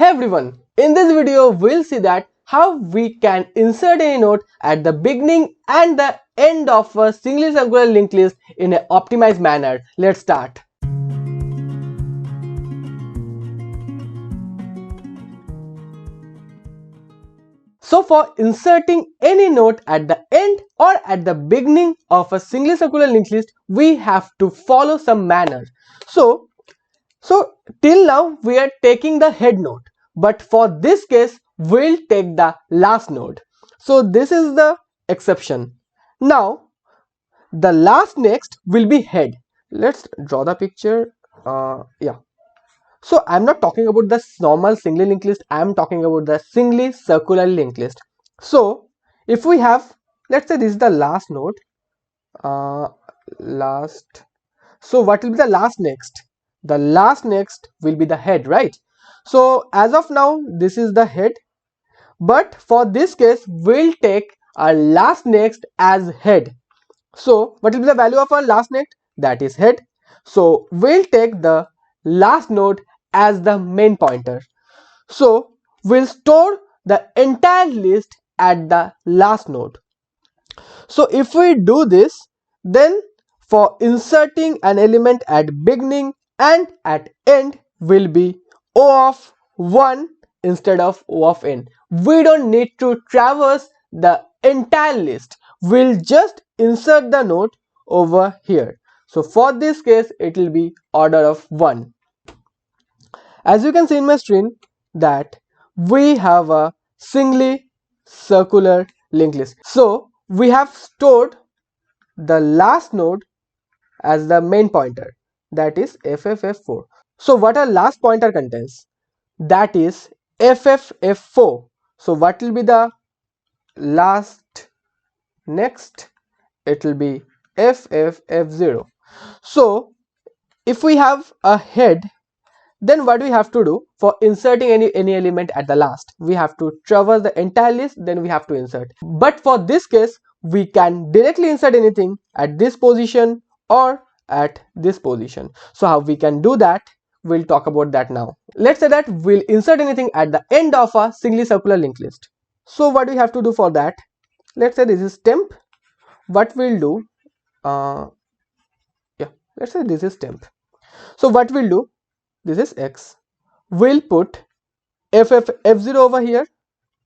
Hey everyone, in this video we'll see that how we can insert any node at the beginning and the end of a singly circular linked list in an optimized manner. Let's start. So for inserting any node at the end or at the beginning of a singly circular linked list, we have to follow some manner. So till now we are taking the head node, but for this case we'll take the last node. So this is the exception. Now the last next will be head. Let's draw the picture. So I'm not talking about the normal singly linked list, I'm talking about the singly circular linked list. So if we have, let's say this is the last node, so what will be the last next? The last next will be the head, right? So as of now this is the head, but for this case we'll take our last next as head. So what will be the value of our last next? That is head. So we'll take the last node as the main pointer. So we'll store the entire list at the last node. So if we do this, then for inserting an element at beginning and at end will be O of 1 instead of O of n. We don't need to traverse the entire list. We'll just insert the node over here. So for this case it will be order of 1. As you can see in my screen that we have a singly circular linked list. So we have stored the last node as the main pointer, that is FFF4. So what our last pointer contains? That is FFF4. So what will be the last next? It will be FFF0. So if we have a head, then what we have to do for inserting any element at the last? We have to traverse the entire list, then we have to insert. But for this case we can directly insert anything at this position or at this position. So how we can do that? We'll talk about that now. Let's say that we'll insert anything at the end of a singly circular linked list. So what we have to do for that? Let's say this is temp. What we'll do, let's say this is temp. So what we'll do, this is x. We'll put FFF0 over here,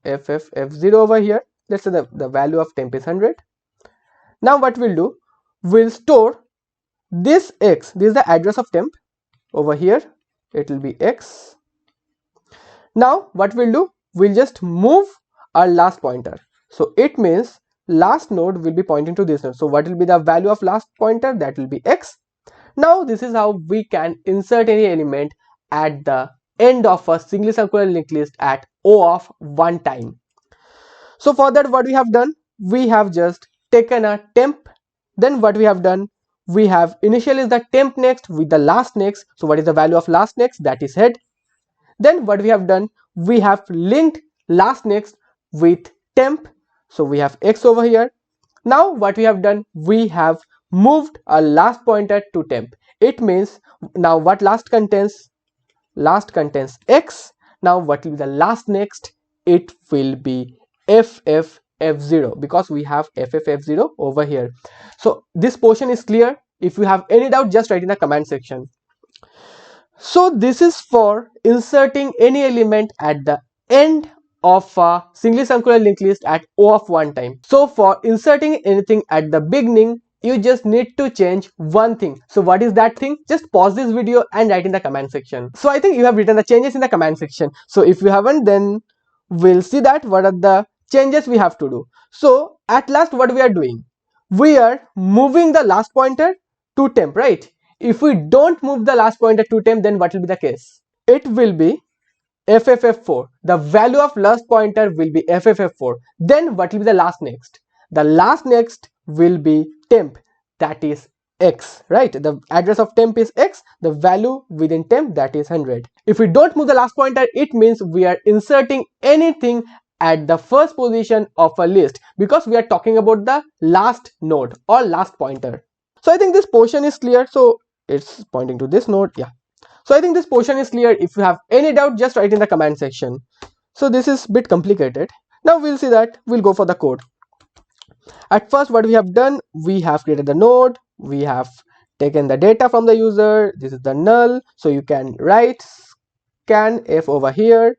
FFF0 over here. Let's say the value of temp is 100. Now what we'll do, we'll store this x, this is the address of temp over here, it will be x. Now what we'll do, we'll just move our last pointer. So it means last node will be pointing to this node. So what will be the value of last pointer? That will be x. Now this is how we can insert any element at the end of a singly circular linked list at O of 1 time. So for that what we have done, we have just taken a temp. Then what we have done, we have initialize the temp next with the last next. So what is the value of last next? That is head. Then what we have done, we have linked last next with temp. So we have x over here. Now what we have done, we have moved a last pointer to temp. It means now what last contains? Last contains x. Now what will be the last next? It will be FFF0 because we have FFF0 over here. So this portion is clear. If you have any doubt, just write in the comment section. So this is for inserting any element at the end of a singly circular linked list at O of 1 time. So for inserting anything at the beginning, you just need to change one thing. So what is that thing? Just pause this video and write in the comment section. So I think you have written the changes in the comment section. So if you haven't, then we'll see that what are the changes we have to do. So at last what we are doing? We are moving the last pointer to temp, right? If we don't move the last pointer to temp, then what will be the case? It will be FFF4. The value of last pointer will be FFF4. Then what will be the last next? The last next will be temp, that is x, right? The address of temp is x, the value within temp, that is 100. If we don't move the last pointer, it means we are inserting anything at the first position of a list because we are talking about the last node or last pointer. So I think this portion is clear. So it's pointing to this node, yeah. So I think this portion is clear. If you have any doubt, just write in the comment section. So this is a bit complicated. Now we'll see that. We'll go for the code. At first, what we have done, we have created the node, we have taken the data from the user. This is the null, so you can write scan f over here.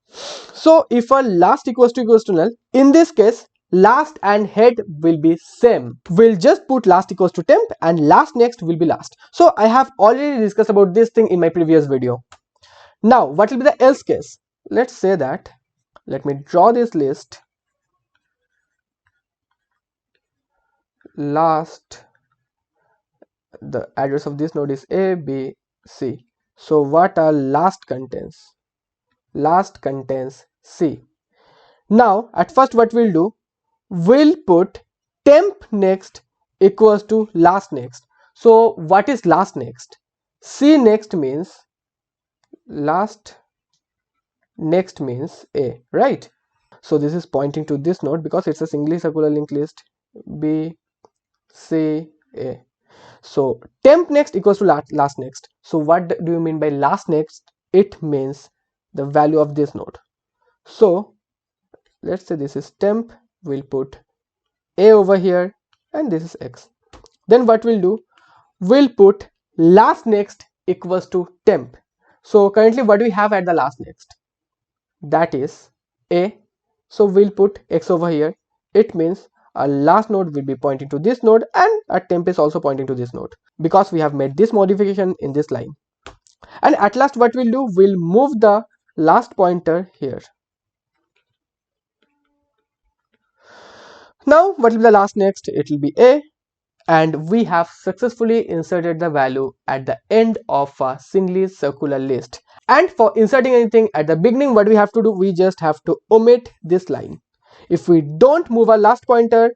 So if a last equals to null, in this case last and head will be same. We'll just put last equals to temp and last next will be last. So I have already discussed about this thing in my previous video. Now what will be the else case? Let's say that, let me draw this list. Last, the address of this node is A, B, C. So what are last contains? Last contains C. Now at first what we'll do, we'll put temp next equals to last next. So what is last next? C next means last next means A, right? So this is pointing to this node because it's a singly circular linked list. B, C, A. So temp next equals to last next. So what do you mean by last next? It means the value of this node. So let's say this is temp, we'll put A over here and this is X. Then what we'll do, we'll put last next equals to temp. So currently what do we have at the last next? That is A. So we'll put X over here. It means our last node will be pointing to this node and our temp is also pointing to this node because we have made this modification in this line. And at last what we'll do, we'll move the last pointer here. Now what will be the last next? It will be A, and we have successfully inserted the value at the end of a singly circular list. And for inserting anything at the beginning, what we have to do, we just have to omit this line. If we don't move our last pointer,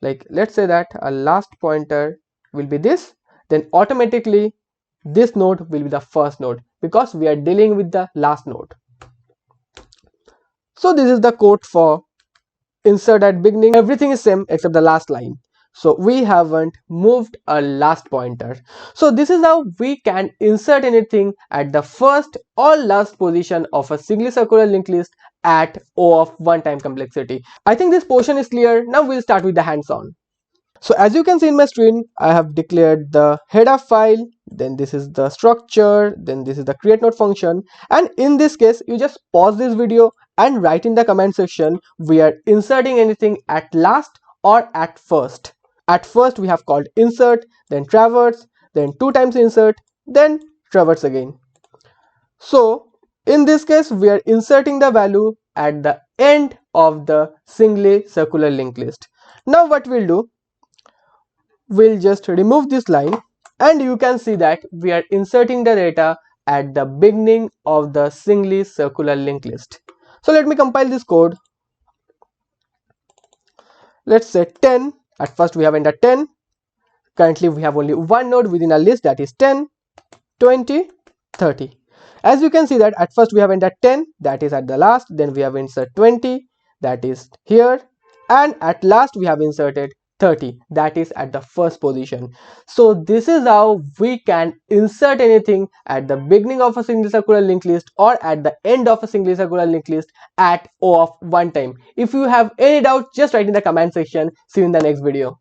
like let's say that our last pointer will be this, then automatically this node will be the first node because we are dealing with the last node. So this is the code for insert at beginning. Everything is same except the last line. So we haven't moved a last pointer. So this is how we can insert anything at the first or last position of a singly circular linked list at O of 1 time complexity. I think this portion is clear. Now we'll start with the hands-on. So as you can see in my screen, I have declared the header file, then this is the structure, then this is the create node function, and in this case you just pause this video and write in the comment section we are inserting anything at last or at first. At first we have called insert, then traverse, then 2 times insert, then traverse again. So in this case we are inserting the value at the end of the singly circular linked list. Now what we'll do, we'll just remove this line and you can see that we are inserting the data at the beginning of the singly circular linked list. So let me compile this code. Let's say 10. At first we have entered 10. Currently we have only one node within a list, that is 10, 20, 30. As you can see that at first we have entered 10, that is at the last, then we have inserted 20, that is here, and at last we have inserted 30, that is at the first position. So this is how we can insert anything at the beginning of a singly circular linked list or at the end of a singly circular linked list at O of 1 time. If you have any doubt, just write in the comment section. See you in the next video.